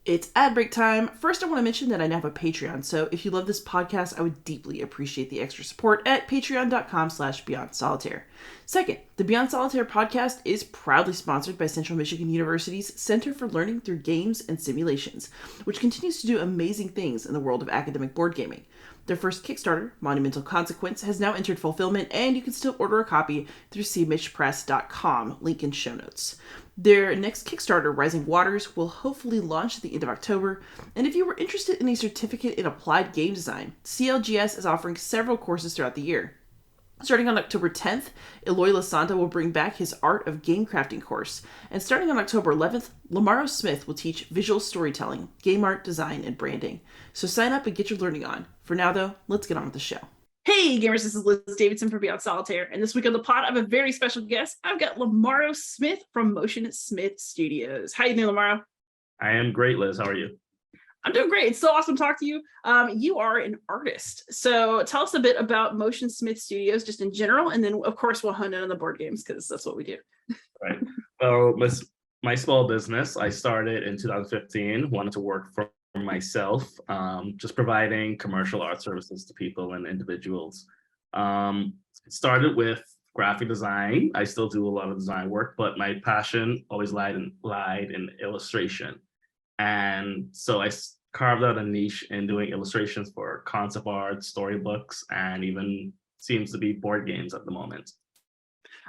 It's ad break time. First, I want to mention that I now have a Patreon, so if you love this podcast, I would deeply appreciate the extra support at patreon.com/Beyond Solitaire. Second, the Beyond Solitaire podcast is proudly sponsored by Central Michigan University's Center for Learning Through Games and Simulations, which continues to do amazing things in the world of academic board gaming. Their first Kickstarter, Monumental Consequence, has now entered fulfillment, and you can still order a copy through cmhpress.com, link in show notes. Their next Kickstarter, Rising Waters, will hopefully launch at the end of October, and if you were interested in a certificate in applied game design, CLGS is offering several courses throughout the year. Starting on October 10th, Eloy Lasanta will bring back his Art of Game Crafting course, and starting on October 11th, Lamaro Smith will teach visual storytelling, game art design, and branding. So sign up and get your learning on. For now, though, let's get on with the show. Hey gamers, this is Liz Davidson from Beyond Solitaire, and this week on the pod, I have a very special guest. I've got Lamaro Smith from Motion Smith Studios. How you doing, Lamaro? I am great, Liz. How are you? I'm doing great. It's so awesome to talk to you. You are an artist. So tell us a bit about Motion Smith Studios just in general, and then, of course, we'll hone in on the board games because that's what we do. Right. Well, my small business, I started in 2015, wanted to work for myself, just providing commercial art services to people and individuals. It started with graphic design. I still do a lot of design work, but my passion always lied in illustration. And so I carved out a niche in doing illustrations for concept art, storybooks, and even seems to be board games at the moment.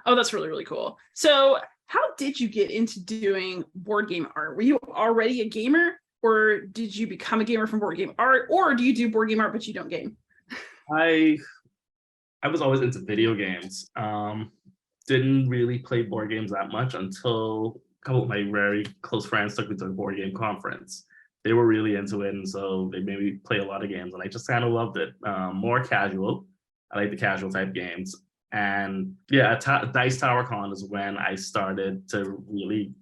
Oh, that's really, really cool. So how did you get into doing board game art? Were you already a gamer, or did you become a gamer from board game art, or do you do board game art but you don't game? I was always into video games. Didn't really play board games that much until a couple of my very close friends took me to a board game conference. They were really into it, and so they made me play a lot of games, and I just kind of loved it. More casual. I like the casual type games. And yeah, Dice Tower Con is when I started to really,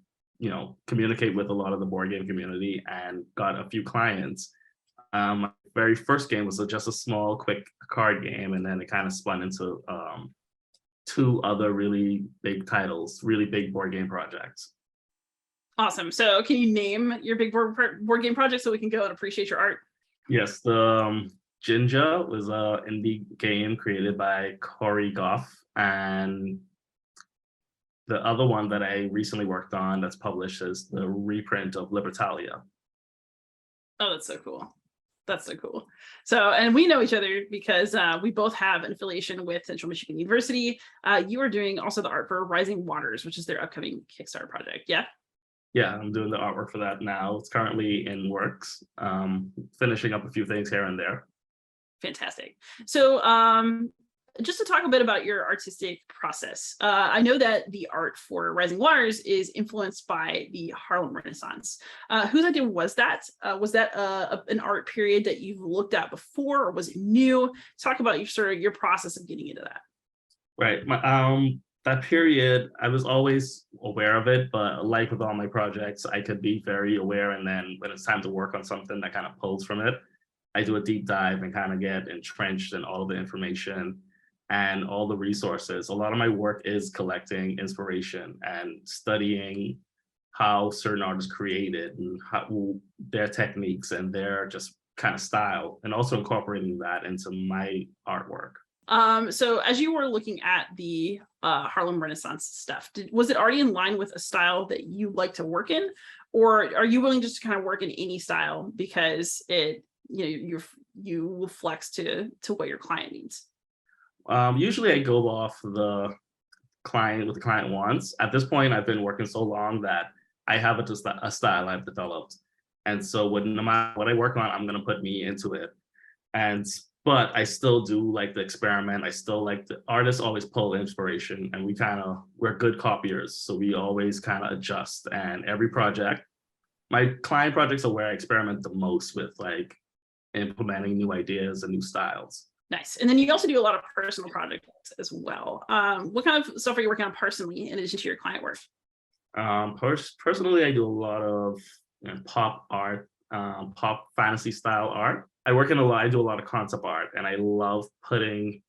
communicate with a lot of the board game community and got a few clients. My very first game was just a small, quick card game, and then it kind of spun into two other really big titles, really big board game projects. Awesome. So can you name your big board game project so we can go and appreciate your art? Yes, the Jinja was an indie game created by Corey Goff, and the other one that I recently worked on that's published is the reprint of Libertalia. Oh, that's so cool. That's so cool. So, and we know each other because we both have an affiliation with Central Michigan University. You are doing also the art for Rising Waters, which is their upcoming Kickstarter project. Yeah. Yeah, I'm doing the artwork for that now. It's currently in works, finishing up a few things here and there. Fantastic. So just to talk a bit about your artistic process, I know that the art for Rising Waters is influenced by the Harlem Renaissance. Whose idea was that? Was that an art period that you've looked at before, or was it new? Talk about your process of getting into that. Right. That period, I was always aware of it, but like with all my projects, I could be very aware, and then when it's time to work on something that kind of pulls from it, I do a deep dive and kind of get entrenched in all of the information and all the resources. A lot of my work is collecting inspiration and studying how certain artists created and how their techniques and their just kind of style, and also incorporating that into my artwork. So as you were looking at the Harlem Renaissance stuff, was it already in line with a style that you like to work in, or are you willing just to kind of work in any style because you will flex to what your client needs? Usually I go off what the client wants. At this point, I've been working so long that I have a style I've developed. And so no matter what I work on, I'm going to put me into it. But I still do like the experiment. I still like the artists always pull inspiration, and we're good copiers. So we always kind of adjust. And every project, my client projects are where I experiment the most with like implementing new ideas and new styles. Nice. And then you also do a lot of personal projects as well. What kind of stuff are you working on personally in addition to your client work? Personally, I do a lot of pop art, pop fantasy style art. I do a lot of concept art, and I love putting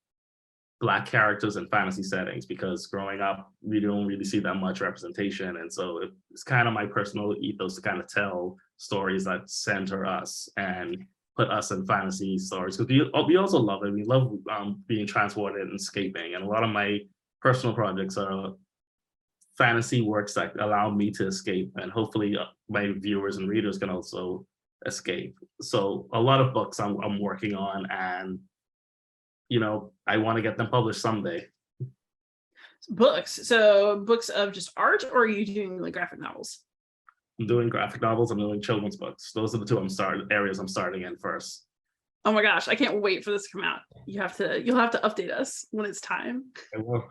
Black characters in fantasy settings, because growing up, we don't really see that much representation. And so it's kind of my personal ethos to kind of tell stories that center us and put us in fantasy stories. Because we also love it. We love being transported and escaping. And a lot of my personal projects are fantasy works that allow me to escape. And hopefully my viewers and readers can also escape. So a lot of books I'm working on, and I want to get them published someday. Books. So books of just art, or are you doing like graphic novels? I'm doing graphic novels. I'm doing children's books. Those are the two areas I'm starting in first. Oh my gosh, I can't wait for this to come out. You'll have to update us when it's time. I will.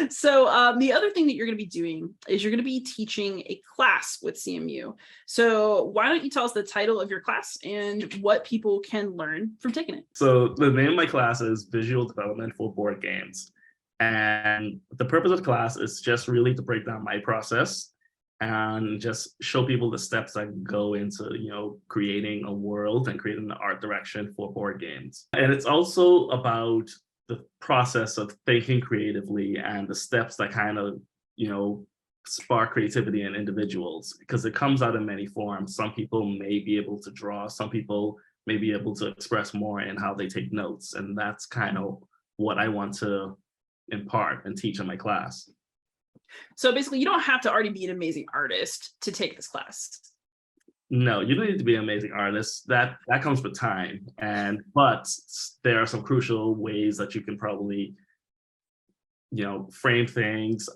So the other thing that you're going to be doing is you're going to be teaching a class with CMU. So why don't you tell us the title of your class and what people can learn from taking it? So the name of my class is Visual Development for Board Games. And the purpose of the class is just really to break down my process and just show people the steps that go into, creating a world and creating an art direction for board games. And it's also about the process of thinking creatively and the steps that kind of, spark creativity in individuals, because it comes out in many forms. Some people may be able to draw, some people may be able to express more in how they take notes. And that's kind of what I want to impart and teach in my class. So basically, you don't have to already be an amazing artist to take this class. No, you don't need to be an amazing artist. That comes with time. But there are some crucial ways that you can probably, frame things.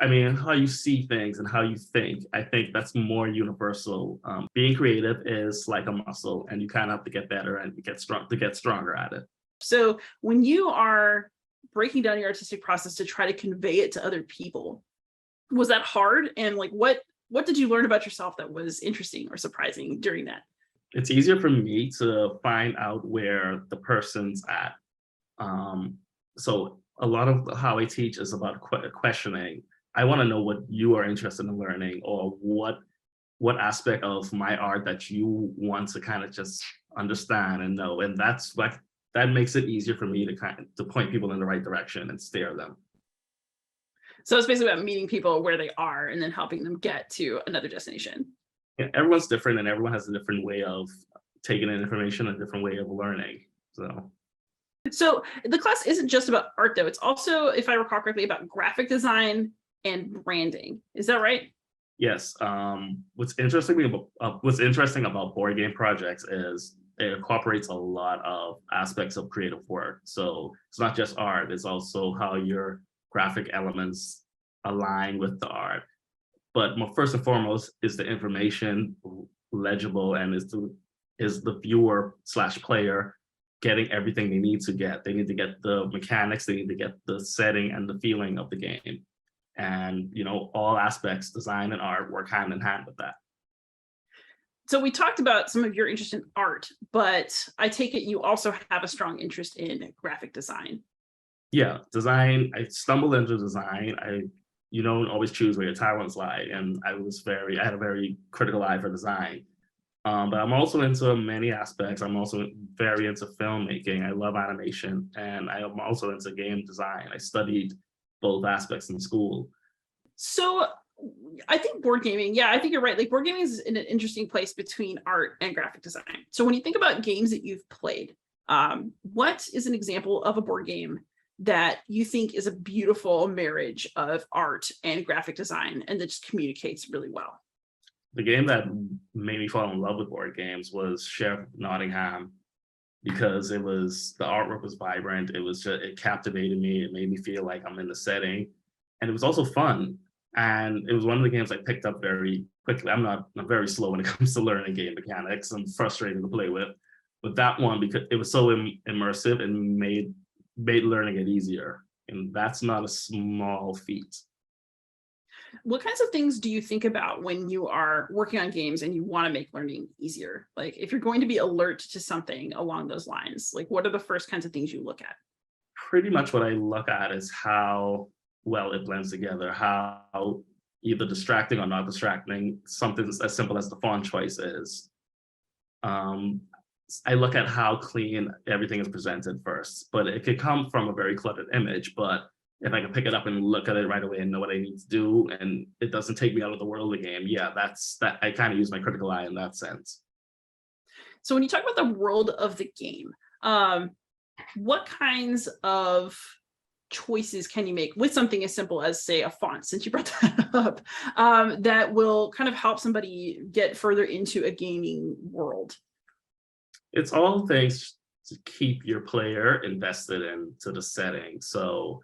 I mean, how you see things and how you think. I think that's more universal. Being creative is like a muscle, and you kind of have to get better and get stronger at it. So when you are breaking down your artistic process to try to convey it to other people, was that hard? And like, what did you learn about yourself that was interesting or surprising during that? It's easier for me to find out where the person's at. So a lot of how I teach is about questioning. I want to know what you are interested in learning, or what aspect of my art that you want to kind of just understand and know. And that's like, that makes it easier for me to point people in the right direction and steer them. So it's basically about meeting people where they are and then helping them get to another destination. Yeah, everyone's different, and everyone has a different way of taking in information, a different way of learning. So the class isn't just about art, though. It's also, if I recall correctly, about graphic design and branding. Is that right? Yes. What's interesting about board game projects is it incorporates a lot of aspects of creative work. So it's not just art, it's also how your graphic elements align with the art. But first and foremost is the information legible, and is the viewer / player getting everything they need to get. They need to get the mechanics, they need to get the setting and the feeling of the game. And all aspects, design and art, work hand in hand with that. So we talked about some of your interest in art, but I take it you also have a strong interest in graphic design. Yeah, design. I stumbled into design. You don't always choose where your talents lie, and I had a very critical eye for design. But I'm also into many aspects. I'm also very into filmmaking. I love animation, and I am also into game design. I studied both aspects in school. So I think board gaming, yeah, I think you're right. Like, board gaming is in an interesting place between art and graphic design. So when you think about games that you've played, what is an example of a board game that you think is a beautiful marriage of art and graphic design and that just communicates really well? The game that made me fall in love with board games was Sheriff Nottingham, because the artwork was vibrant. It captivated me. It made me feel like I'm in the setting, and it was also fun. And it was one of the games I picked up very quickly. I'm very slow when it comes to learning game mechanics. I'm frustrated to play with. But that one, because it was so immersive and made learning it easier. And that's not a small feat. What kinds of things do you think about when you are working on games and you want to make learning easier? Like, if you're going to be alert to something along those lines, like, what are the first kinds of things you look at? Pretty much what I look at is how well it blends together, how either distracting or not distracting something as simple as the font choice is. I look at how clean everything is presented first, but it could come from a very cluttered image. But if I can pick it up and look at it right away and know what I need to do, and it doesn't take me out of the world of the game, yeah, that's that. I kind of use my critical eye in that sense. So when you talk about the world of the game, what kinds of choices can you make with something as simple as, say, a font, since you brought that up, that will kind of help somebody get further into a gaming world? It's all things to keep your player invested into the setting. So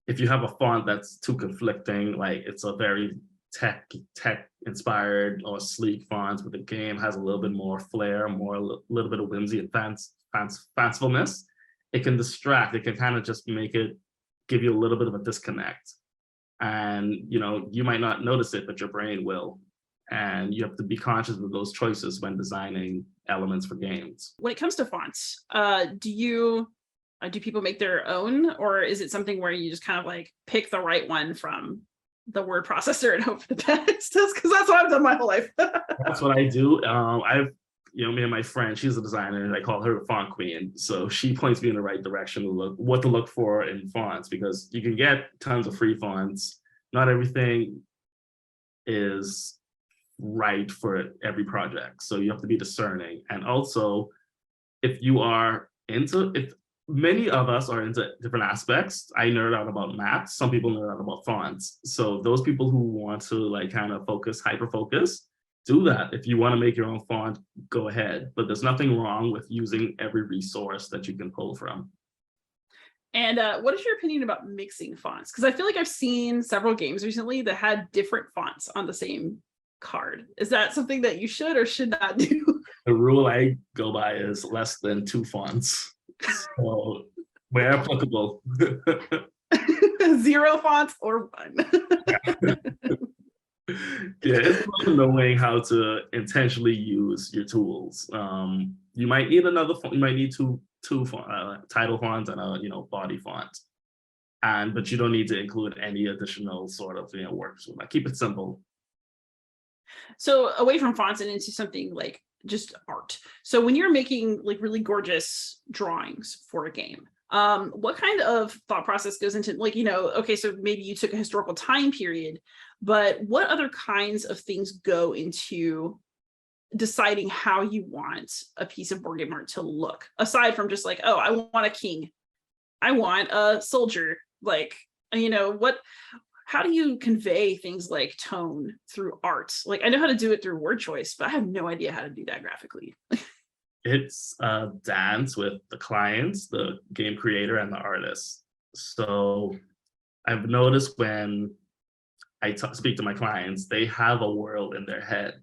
if you have a font that's too conflicting, like it's a very tech inspired or sleek font, but the game has a little bit more flair, more a little bit of whimsy and fancifulness, it can distract. It can kind of just make it give you a little bit of a disconnect. And you might not notice it, but your brain will. And you have to be conscious of those choices when designing elements for games. When it comes to fonts, do people make their own, or is it something where you just kind of like pick the right one from the word processor and hope for the best? Because that's what I've done my whole life. That's what I do. Me and my friend, she's a designer, and I call her the font queen. So she points me in the right direction to what to look for in fonts, because you can get tons of free fonts. Not everything is right for every project, so you have to be discerning. And also, if many of us are into different aspects. I nerd out about math. Some people nerd out about fonts. So those people who want to like kind of hyper focus, do that. If you want to make your own font, go ahead. But there's nothing wrong with using every resource that you can pull from. And what is your opinion about mixing fonts? Because I feel like I've seen several games recently that had different fonts on the same card. Is that something that you should or should not do? The rule I go by is less than 2 fonts. So where applicable. 0 fonts or 1. Yeah, it's about knowing how to intentionally use your tools. You might need another font. You might need two title fonts and a body font, but you don't need to include any additional sort of work. So keep it simple. So away from fonts and into something like just art. So when you're making like really gorgeous drawings for a game, what kind of thought process goes into okay, so maybe you took a historical time period, but what other kinds of things go into deciding how you want a piece of board game art to look, aside from just like, oh, I want a king, I want a soldier, how do you convey things like tone through art? Like, I know how to do it through word choice, but I have no idea how to do that graphically. It's a dance with the clients, the game creator, and the artist. So I've noticed when I speak to my clients, they have a world in their head.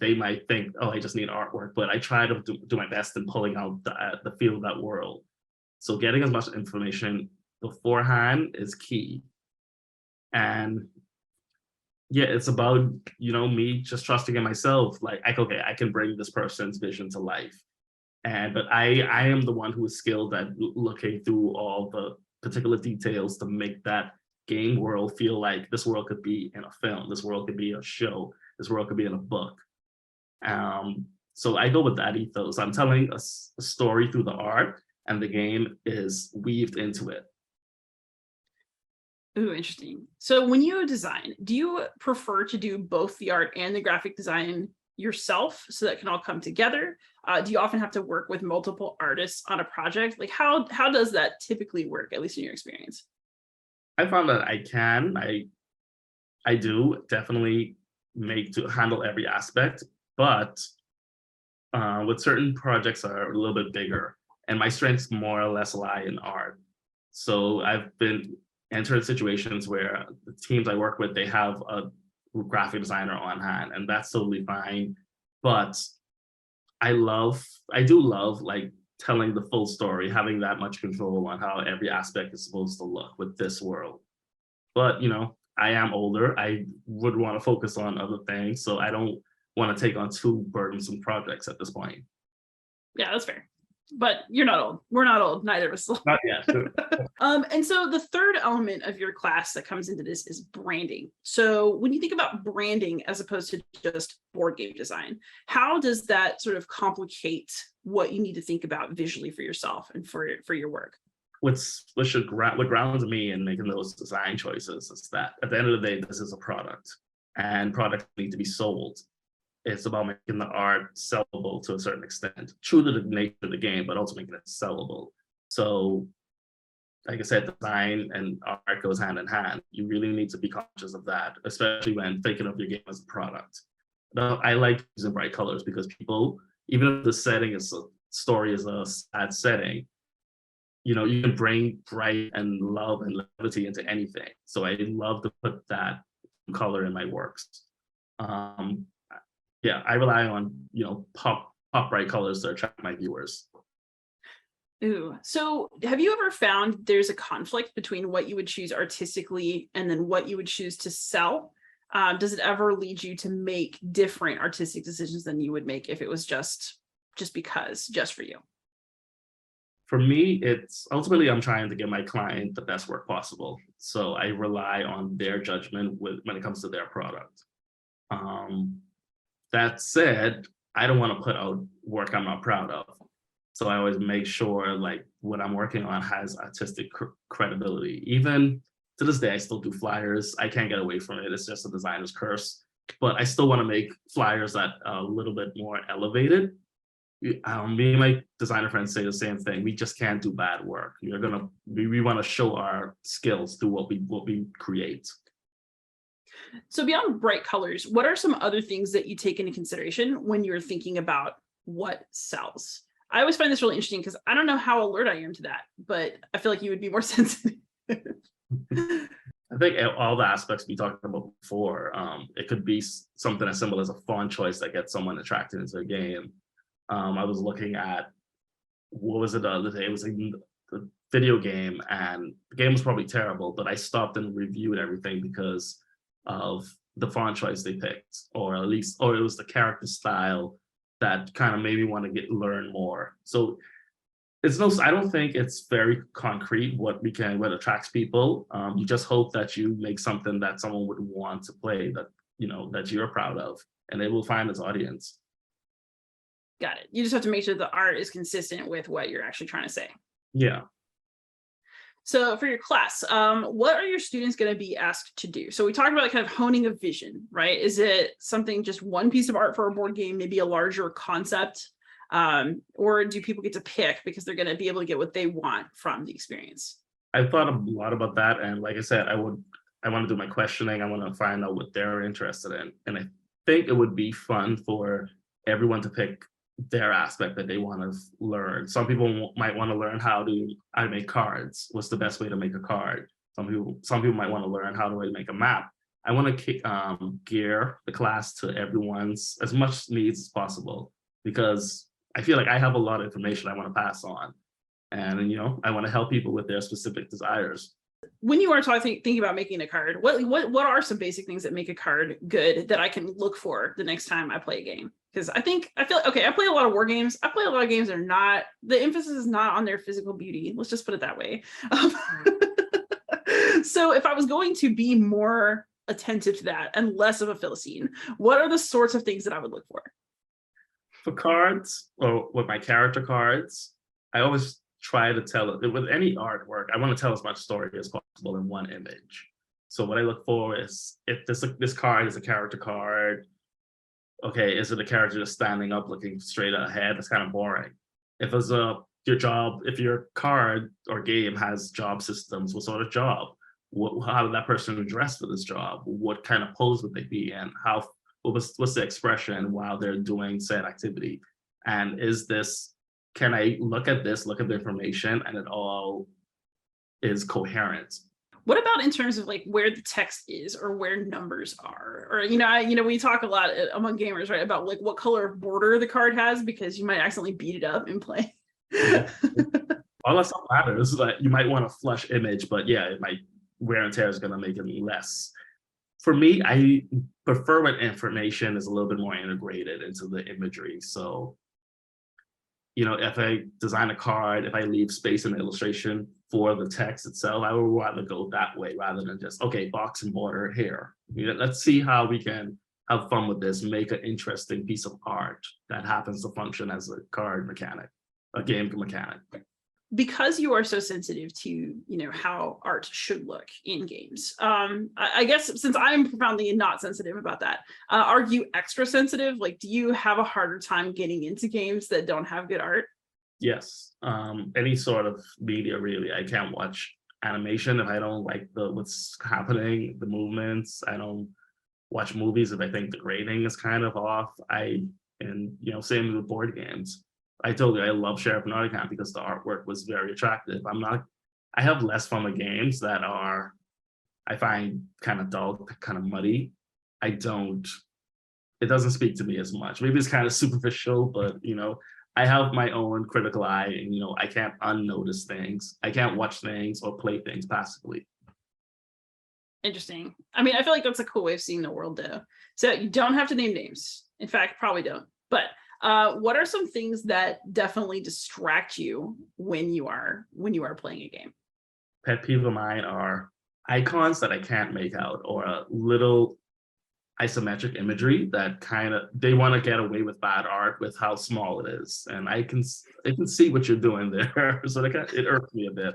They might think, oh, I just need artwork, but I try to do my best in pulling out the feel of that world. So getting as much information beforehand is key. And yeah, it's about me just trusting in myself. Like, okay, I can bring this person's vision to life, but I am the one who is skilled at looking through all the particular details to make that game world feel like this world could be in a film, this world could be a show, this world could be in a book. So I go with that ethos. I'm telling a story through the art, and the game is weaved into it. Ooh, interesting. So when you design, do you prefer to do both the art and the graphic design yourself so that can all come together? Do you often have to work with multiple artists on a project? Like how does that typically work, at least in your experience? I found that I do definitely make to handle every aspect, but with certain projects are a little bit bigger, and my strengths more or less lie in art. So I've been entered situations where the teams I work with, they have a graphic designer on hand, and that's totally fine. But I do love like telling the full story, having that much control on how every aspect is supposed to look with this world. But I am older. I would want to focus on other things, so I don't want to take on 2 burdensome projects at this point. Yeah, that's fair. But you're not old. We're not old. Neither of us. Not yet. And so the third element of your class that comes into this is branding. So when you think about branding as opposed to just board game design, how does that sort of complicate what you need to think about visually for yourself and for your work? What grounds me in making those design choices is that at the end of the day, this is a product, and products need to be sold. It's about making the art sellable to a certain extent, true to the nature of the game, but also making it sellable. So, like I said, design and art goes hand in hand. You really need to be conscious of that, especially when thinking of your game as a product. Now, I like using bright colors because people, even if the setting is a story is a sad setting, you know, you can bring bright and love and levity into anything. So I love to put that color in my works. Yeah, I rely on, you know, pop bright colors to attract my viewers. Ooh. So have you ever found there's a conflict between what you would choose artistically and then what you would choose to sell? Does it ever lead you to make different artistic decisions than you would make if it was just for you? For me, it's ultimately I'm trying to give my client the best work possible. So I rely on their judgment when it comes to their product. That said, I don't want to put out work I'm not proud of. So I always make sure like what I'm working on has artistic credibility. Even to this day, I still do flyers. I can't get away from it. It's just a designer's curse. But I still want to make flyers that are a little bit more elevated. Me and my designer friends say the same thing. We just can't do bad work. We want to show our skills through what we create. So beyond bright colors, what are some other things that you take into consideration when you're thinking about what sells? I always find this really interesting because I don't know how alert I am to that, but I feel like you would be more sensitive. I think all the aspects we talked about before, it could be something as simple as a font choice that gets someone attracted into a game. I was looking at, what was it the other day? It was a video game, and the game was probably terrible, but I stopped and reviewed everything because of the font choice they picked, or it was the character style that kind of made me want to learn more. So I don't think it's very concrete what attracts people. You just hope that you make something that someone would want to play, that that you're proud of, and they will find its audience. Got it. You just have to make sure the art is consistent with what you're actually trying to say. Yeah. So for your class, what are your students going to be asked to do? So we talked about kind of honing a vision, right? Is it something, just one piece of art for a board game, maybe a larger concept? Or do people get to pick because they're going to be able to get what they want from the experience? I've thought a lot about that. And like I said, I want to do my questioning. I want to find out what they're interested in. And I think it would be fun for everyone to pick their aspect that they want to learn. Some people might want to learn how to make cards. What's the best way to make a card? Some people might want to learn how to make a map. I want to gear the class to everyone's as much needs as possible, because I feel like I have a lot of information I want to pass on, and I want to help people with their specific desires. When you are thinking about making a card, what are some basic things that make a card good that I can look for the next time I play a game? Because I feel like, okay, I play a lot of war games. I play a lot of games that are not, the emphasis is not on their physical beauty. Let's just put it that way. So if I was going to be more attentive to that and less of a Philistine, what are the sorts of things that I would look for? For cards, or with my character cards, I always try to tell it with any artwork. I want to tell as much story as possible in one image. So what I look for is, if this card is a character card, okay, is it a character just standing up looking straight ahead? That's kind of boring. If it's if your card or game has job systems, what sort of job? How did that person dress for this job? What kind of pose would they be in? What's the expression while they're doing said activity? And can I look at the information and it all is coherent? What about in terms of like where the text is or where numbers are? Or, we talk a lot among gamers, right, about like what color of border the card has, because you might accidentally beat it up in play. All that stuff matters. Like, you might want a flush image, but yeah, wear and tear is going to make it less. For me, I prefer when information is a little bit more integrated into the imagery. So if I design a card, if I leave space in the illustration for the text itself, I would rather go that way rather than just, okay, box and border here. Let's see how we can have fun with this, make an interesting piece of art that happens to function as a card mechanic, a game mechanic. Because you are so sensitive to, how art should look in games. I guess since I'm profoundly not sensitive about that, are you extra sensitive? Like, do you have a harder time getting into games that don't have good art? Yes. Any sort of media, really. I can't watch animation if I don't like what's happening, the movements. I don't watch movies if I think the grading is kind of off. Same with board games. I told you I love Sheriff Nottingham because the artwork was very attractive. I have less fun with games that I find kind of dull, kind of muddy. It doesn't speak to me as much. Maybe it's kind of superficial, but I have my own critical eye, and I can't unnotice things. I can't watch things or play things passively. Interesting. I mean, I feel like that's a cool way of seeing the world, though. So you don't have to name names. In fact, probably don't. But what are some things that definitely distract you when you are playing a game? Pet peeve of mine are icons that I can't make out, or a little isometric imagery that they want to get away with bad art with how small it is, and I can see what you're doing there, so it irks me a bit.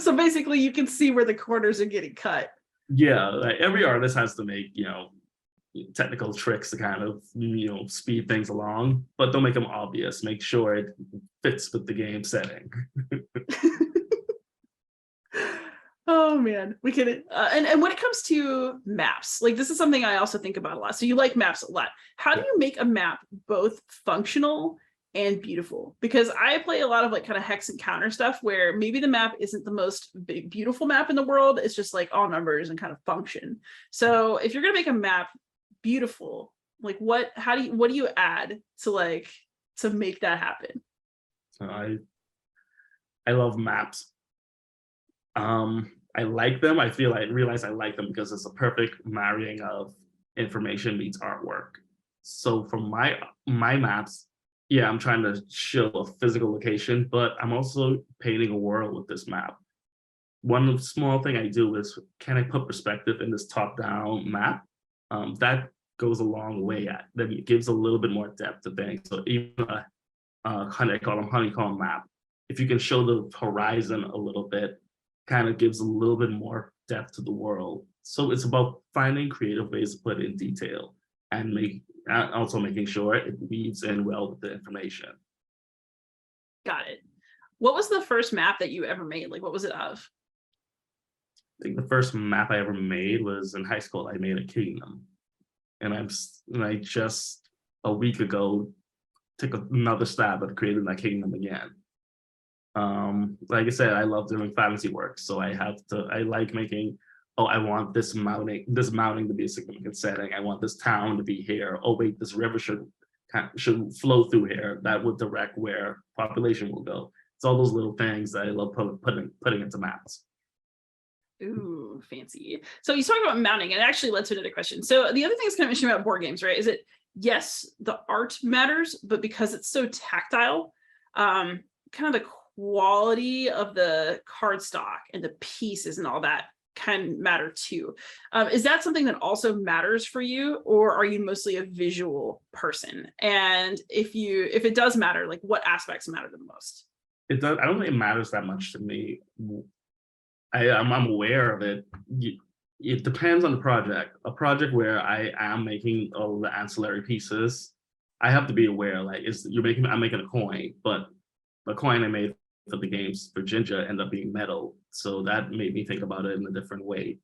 So basically, you can see where the corners are getting cut. Yeah, like every artist has to make technical tricks to kind of speed things along, but don't make them obvious. Make sure it fits with the game setting. Oh man, we can and when it comes to maps, like this is something I also think about a lot. So you like maps a lot. How do you make a map both functional and beautiful? Because I play a lot of like kind of hex and counter stuff where maybe the map isn't the most beautiful map in the world. It's just like all numbers and kind of function. So if you're gonna make a map beautiful, like what do you add to make that happen? I love maps. I like them. I realize I like them because it's a perfect marrying of information meets artwork. So for my maps, yeah, I'm trying to show a physical location, but I'm also painting a world with this map. One small thing I do is, can I put perspective in this top-down map? That goes a long way. That gives a little bit more depth to things. So even I call them honeycomb map. If you can show the horizon a little bit, kind of gives a little bit more depth to the world. So it's about finding creative ways to put in detail and also making sure it weaves in well with the information. Got it. What was the first map that you ever made? Like, what was it of? I think the first map I ever made was in high school. I made a kingdom, and I just a week ago took another stab at creating that kingdom again. Like I said, I love doing fantasy work, so I like making, I want this mounting to be a significant setting. I want this town to be here. Oh wait, this river should flow through here. That would direct where population will go. It's all those little things that I love putting into maps. Ooh, fancy. So you talked about mounting, and it actually led to another question. So the other thing is kind of interesting about board games, right? Is it, yes, the art matters, but because it's so tactile, kind of the quality of the cardstock and the pieces and all that can matter too. Is that something that also matters for you, or are you mostly a visual person? And if it does matter, like what aspects matter the most? It does. I don't think it matters that much to me. I'm aware of it. It depends on the project. A project where I am making all the ancillary pieces, I have to be aware. Like, I'm making a coin, but the coin I made for the games for Ginger ended up being metal, so that made me think about it in a different way.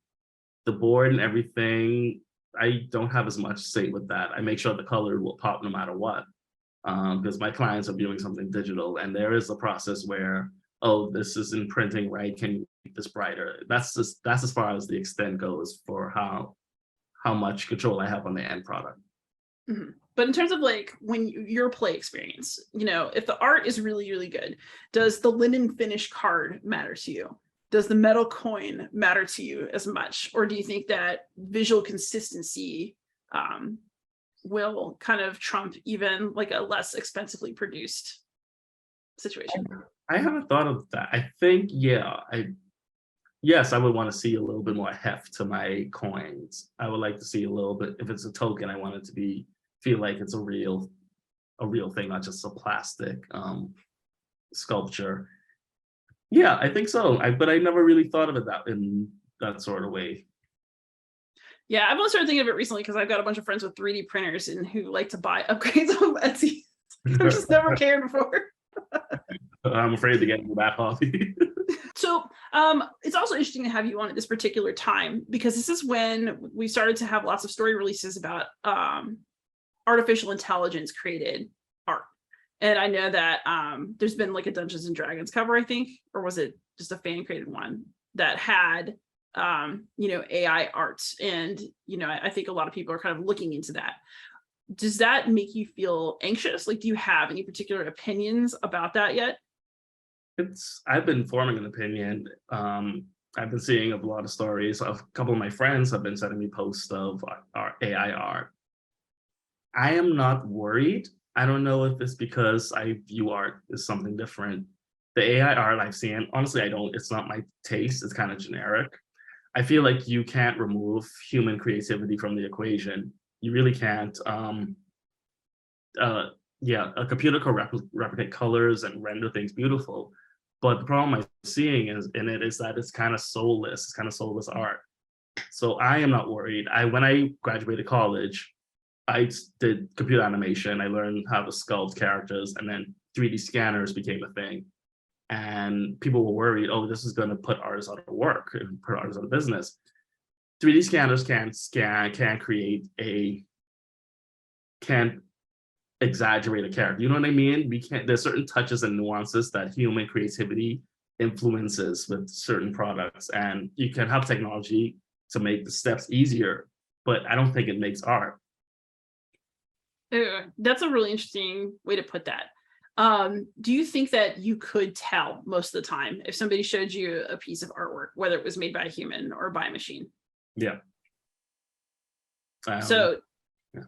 The board and everything, I don't have as much say with that. I make sure the color will pop no matter what, because my clients are viewing something digital, and there is a process where, oh, this is in printing, right? Can you make this brighter? That's as far as the extent goes for how much control I have on the end product. Mm-hmm. But in terms of like when your play experience, if the art is really, really good, does the linen finish card matter to you? Does the metal coin matter to you as much? Or do you think that visual consistency will kind of trump even like a less expensively produced situation? I haven't thought of that. I think, yeah, yes, I would want to see a little bit more heft to my coins. I would like to see a little bit, if it's a token, I want it to feel like it's a real thing, not just a plastic sculpture. Yeah, I think so. But I never really thought of it in that sort of way. Yeah, I've only started thinking of it recently because I've got a bunch of friends with 3D printers and who like to buy upgrades on Etsy. I've just never cared before. I'm afraid to get into that hobby. So it's also interesting to have you on at this particular time, because this is when we started to have lots of story releases about artificial intelligence created art. And I know that there's been like a Dungeons and Dragons cover, I think, or was it just a fan created one that had AI art. And I think a lot of people are kind of looking into that. Does that make you feel anxious? Like, do you have any particular opinions about that yet? I've been forming an opinion. I've been seeing a lot of stories. A couple of my friends have been sending me posts of our AI art. I am not worried. I don't know if it's because I view art as something different. The AI art I've seen, honestly, it's not my taste. It's kind of generic. I feel like you can't remove human creativity from the equation. You really can't. A computer can replicate colors and render things beautiful. But the problem I'm seeing is that it's kind of soulless. It's kind of soulless art. So I am not worried. When I graduated college, I did computer animation. I learned how to sculpt characters, and then 3D scanners became a thing. And people were worried, oh, this is going to put artists out of work and put artists out of business. 3D scanners can't exaggerate a character. You know what I mean? There's certain touches and nuances that human creativity influences with certain products, and you can have technology to make the steps easier, but I don't think it makes art. That's a really interesting way to put that. Do you think that you could tell most of the time if somebody showed you a piece of artwork, whether it was made by a human or by a machine? Yeah. So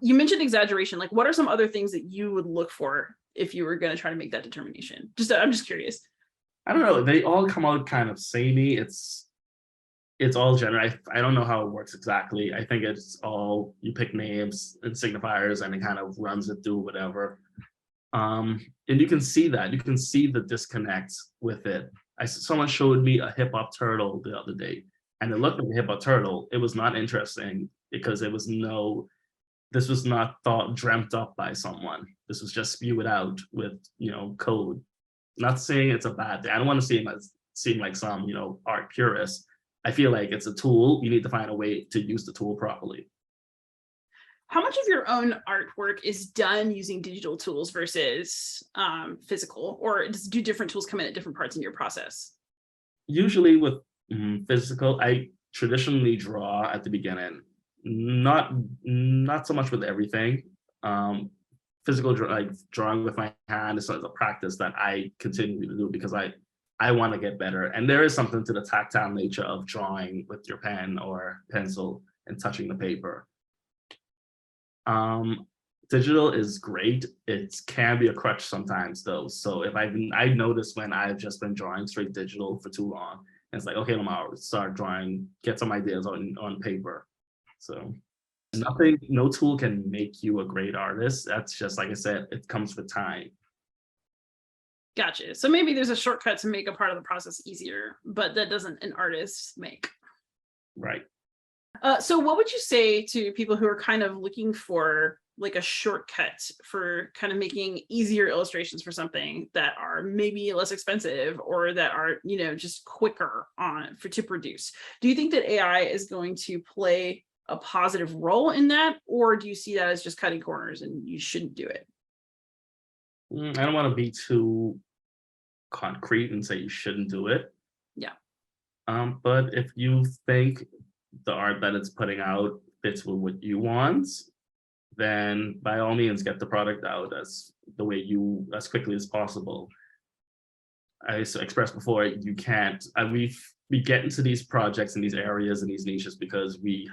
you mentioned exaggeration. Like, what are some other things that you would look for if you were going to try to make that determination? I'm just curious. I don't know. They all come out kind of samey. It's all general. I don't know how it works exactly. I think it's all, you pick names and signifiers and it kind of runs it through whatever. And you can see that. You can see the disconnect with it. Someone showed me a hip hop turtle the other day, and it looked like a hip hop turtle. It was not interesting because this was not dreamt up by someone. This was just spewed out with, code. Not saying it's a bad thing. I don't want to seem like some, art purist. I feel like it's a tool. You need to find a way to use the tool properly. How much of your own artwork is done using digital tools versus physical, or do different tools come in at different parts in your process? Usually with physical, I traditionally draw at the beginning. Not so much with everything. Physical drawing with my hand is a practice that I continue to do because I want to get better. And there is something to the tactile nature of drawing with your pen or pencil and touching the paper. Digital is great. It can be a crutch sometimes though. So if I noticed when I've just been drawing straight digital for too long, and it's like, okay, Lamaro, start drawing, get some ideas on paper. So no tool can make you a great artist. That's just, like I said, it comes with time. Gotcha. So maybe there's a shortcut to make a part of the process easier, but that doesn't an artist make. Right. So what would you say to people who are kind of looking for like a shortcut for kind of making easier illustrations for something that are maybe less expensive or that are, just quicker to produce? Do you think that AI is going to play a positive role in that, or do you see that as just cutting corners and you shouldn't do it? I don't want to be too concrete and say you shouldn't do it. Yeah. But if you think the art that it's putting out fits with what you want, then by all means get the product out as quickly as possible. I expressed before, you can't. We get into these projects in these areas and these niches because we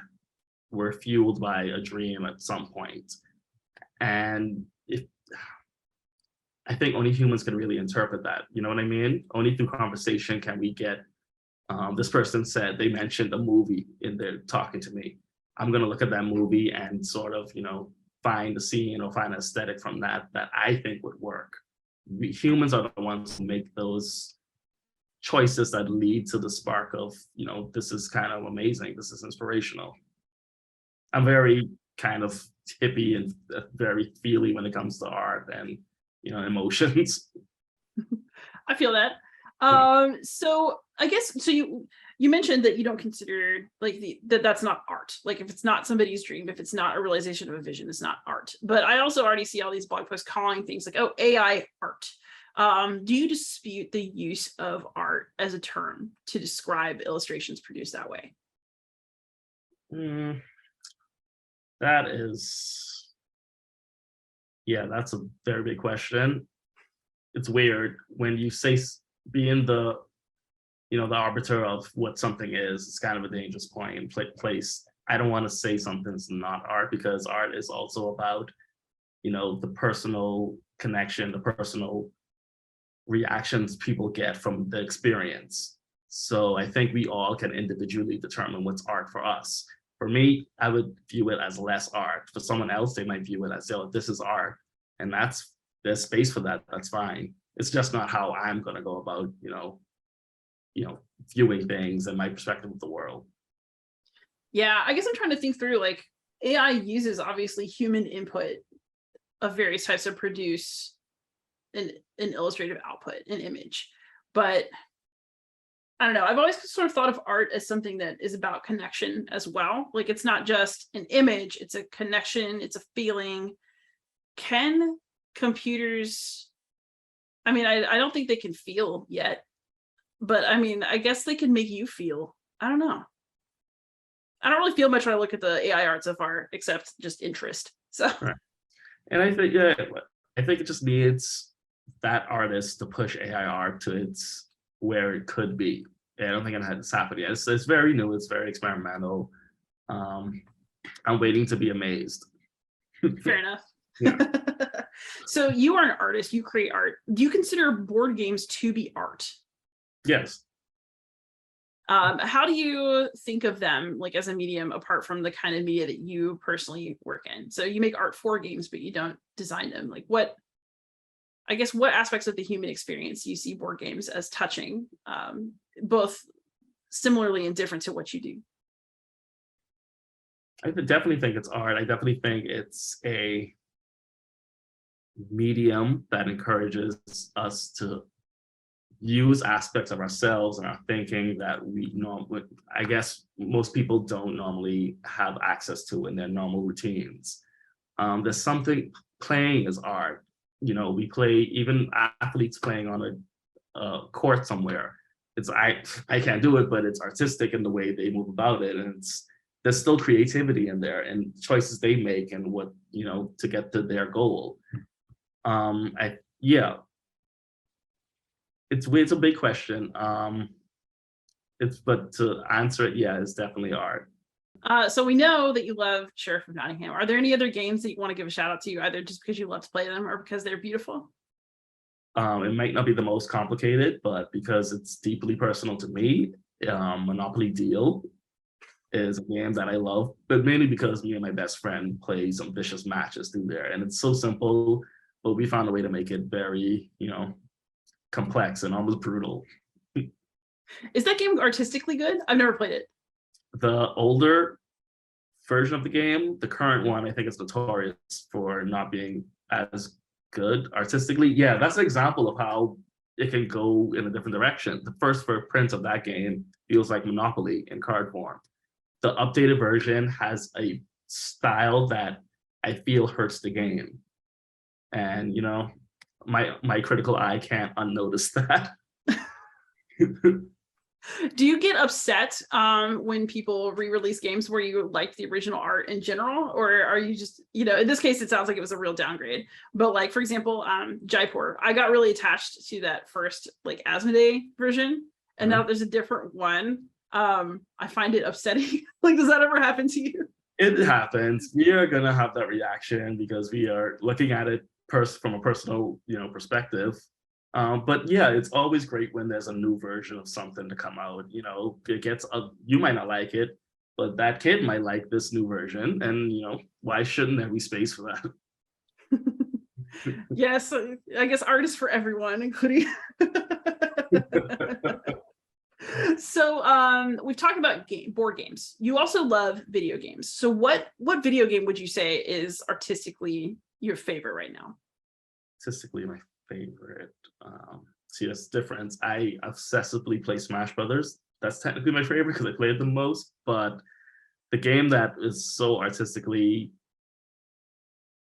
were fueled by a dream at some point. And if I think only humans can really interpret that. You know what I mean? Only through conversation can we get. This person said they mentioned a movie in there talking to me. I'm gonna look at that movie and sort of, find a scene or find an aesthetic from that I think would work. Humans are the ones who make those choices that lead to the spark of, this is kind of amazing. This is inspirational. I'm very kind of hippie and very feely when it comes to art and, emotions. I feel that. So I guess so you mentioned that you don't consider like that's not art. Like if it's not somebody's dream, if it's not a realization of a vision, it's not art. But I also already see all these blog posts calling things like, oh, AI art. Do you dispute the use of art as a term to describe illustrations produced that way? That is, yeah, that's a very big question. It's weird when you say being the arbiter of what something is. It's kind of a dangerous point in place. I don't want to say something's not art, because art is also about the personal connection, the personal reactions people get from the experience. So I think we all can individually determine what's art for us. For me, I would view it as less art. For someone else, they might view it as, oh, this is art, and there's space for that. That's fine. It's just not how I'm going to go about, viewing things and my perspective of the world. Yeah, I guess I'm trying to think through, like, AI uses obviously human input of various types to produce an illustrative output, an image. But I don't know, I've always sort of thought of art as something that is about connection as well. Like it's not just an image, it's a connection, it's a feeling. Can computers, I mean, I don't think they can feel yet, but I mean, I guess they can make you feel. I don't know. I don't really feel much when I look at the AI art so far, except just interest. So, right. And I think it just needs that artist to push AI art to its where it could be. I don't think it has happened yet. It's very new. It's very experimental. I'm waiting to be amazed. Fair enough. Yeah. So you are an artist. You create art. Do you consider board games to be art? Yes. How do you think of them, like as a medium, apart from the kind of media that you personally work in? So you make art for games, but you don't design them. Like what aspects of the human experience do you see board games as touching, both similarly and different to what you do? I definitely think it's art. I definitely think it's a medium that encourages us to use aspects of ourselves and our thinking that I guess most people don't normally have access to in their normal routines. There's something, playing is art. We play, even athletes playing on a court somewhere. I can't do it, but it's artistic in the way they move about it, and there's still creativity in there and choices they make and what to get to their goal. It's a big question. But to answer it, yeah, it's definitely art. So we know that you love Sheriff of Nottingham. Are there any other games that you want to give a shout out to, either just because you love to play them or because they're beautiful? It might not be the most complicated, but because it's deeply personal to me, Monopoly Deal is a game that I love, but mainly because me and my best friend play some vicious matches through there. And it's so simple, but we found a way to make it very, complex and almost brutal. Is that game artistically good? I've never played it. The older version of the game, the current one, I think is notorious for not being as good artistically. Yeah, that's an example of how it can go in a different direction. The first print of that game feels like Monopoly in card form. The updated version has a style that I feel hurts the game. And, my critical eye can't unnotice that. Do you get upset when people re-release games where you like the original art in general, or are you just, in this case, it sounds like it was a real downgrade, but like, for example, Jaipur, I got really attached to that first like Asmodee version, and now there's a different one. I find it upsetting. Like, does that ever happen to you? It happens. We are gonna have that reaction because we are looking at it from a personal, perspective. But yeah, it's always great when there's a new version of something to come out. You might not like it, but that kid might like this new version, and why shouldn't there be space for that? Yes, I guess art is for everyone, including. So we've talked about board games. You also love video games. So what video game would you say is artistically your favorite right now? Artistically, my favorite. See, that's the difference. I obsessively play Smash Brothers. That's technically my favorite because I play it the most. But the game that is so artistically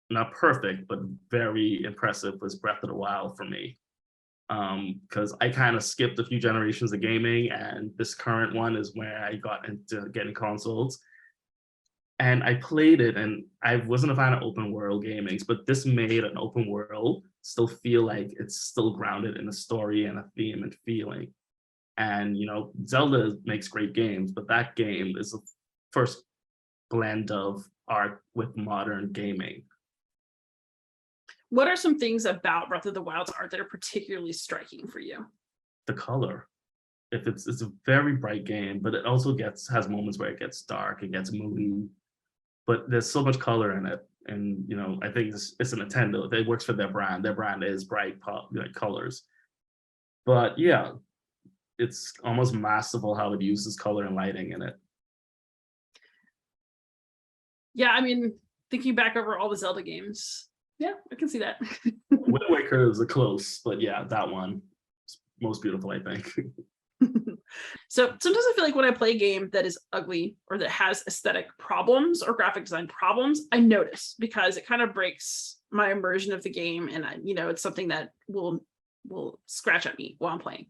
not perfect, but very impressive was Breath of the Wild for me. Because I kind of skipped a few generations of gaming, and this current one is where I got into getting consoles. And I played it, and I wasn't a fan of open world gamings, but this made an open world still feel like it's still grounded in a story and a theme and feeling. And Zelda makes great games, but that game is the first blend of art with modern gaming. What are some things about Breath of the Wild's art that are particularly striking for you? The color. If it's a very bright game, but it also has moments where it gets dark, it gets moody, but there's so much color in it. And I think it's a Nintendo. It works for their brand. Their brand is bright colors. But yeah, it's almost masterful how it uses color and lighting in it. Yeah, I mean, thinking back over all the Zelda games, yeah, I can see that. Wind Waker is a close, but yeah, that one is most beautiful, I think. So sometimes I feel like when I play a game that is ugly or that has aesthetic problems or graphic design problems, I notice because it kind of breaks my immersion of the game, and it's something that will scratch at me while I'm playing.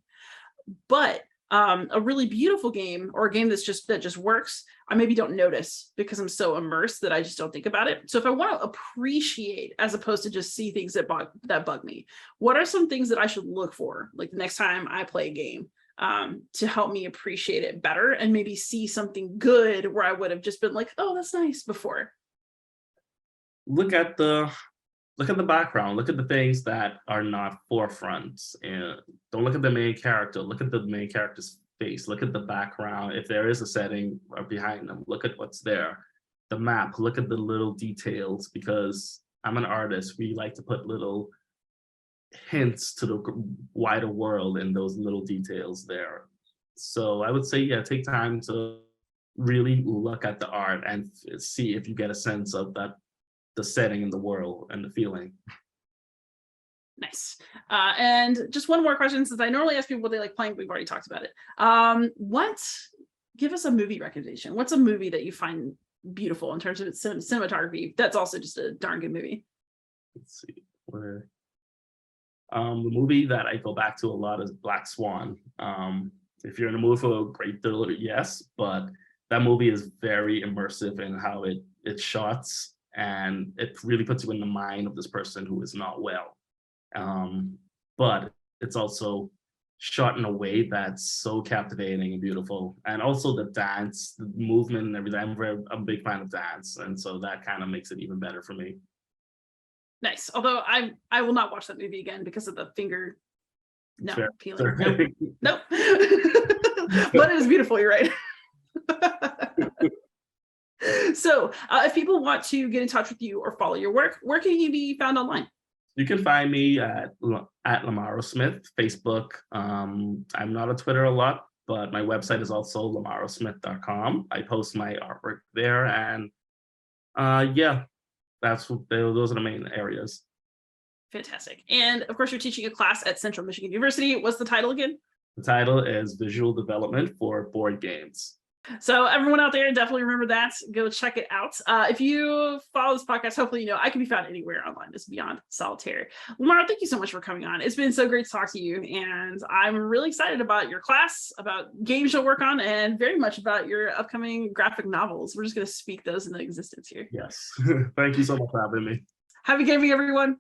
But a really beautiful game or a game that just works, I maybe don't notice because I'm so immersed that I just don't think about it. So if I want to appreciate as opposed to just see things that bug me, what are some things that I should look for, like the next time I play a game, to help me appreciate it better and maybe see something good where I would have just been like, oh, that's nice before? Look at the background. Look at the things that are not forefronts, and don't look at the main character. Look at the main character's face. Look at the background. If there is a setting behind them, look at what's there. The map. Look at the little details, because I'm an artist. We like to put little hints to the wider world in those little details there. So I would say, yeah, take time to really look at the art and see if you get a sense of the setting in the world and the feeling. Nice. And just one more question, since I normally ask people what they like playing, but we've already talked about it. Give us a movie recommendation. What's a movie that you find beautiful in terms of its cinematography that's also just a darn good movie? Let's see. The movie that I go back to a lot is Black Swan. If you're in a mood for a great thriller, yes, but that movie is very immersive in how it shots, and it really puts you in the mind of this person who is not well. But it's also shot in a way that's so captivating and beautiful. And also the dance, the movement and everything. I'm a big fan of dance, and so that kind of makes it even better for me. Nice. Although I will not watch that movie again because of the finger. No, Sure. peeling. Nope. But it is beautiful. You're right. So if people want to get in touch with you or follow your work, where can you be found online? You can find me at Lamaro Smith, Facebook. I'm not on Twitter a lot, but my website is also lamarosmith.com. I post my artwork there, and yeah, those are the main areas. Fantastic. And of course, you're teaching a class at Central Michigan University. What's the title again? The title is Visual Development for Board Games. So everyone out there, definitely remember that. Go check it out. If you follow this podcast, hopefully you know I can be found anywhere online. It's Beyond Solitaire. Lamaro, thank you so much for coming on. It's been so great to talk to you, and I'm really excited about your class, about games you'll work on, and very much about your upcoming graphic novels. We're just going to speak those into existence here. Yes. Thank you so much for having me. Happy gaming, everyone.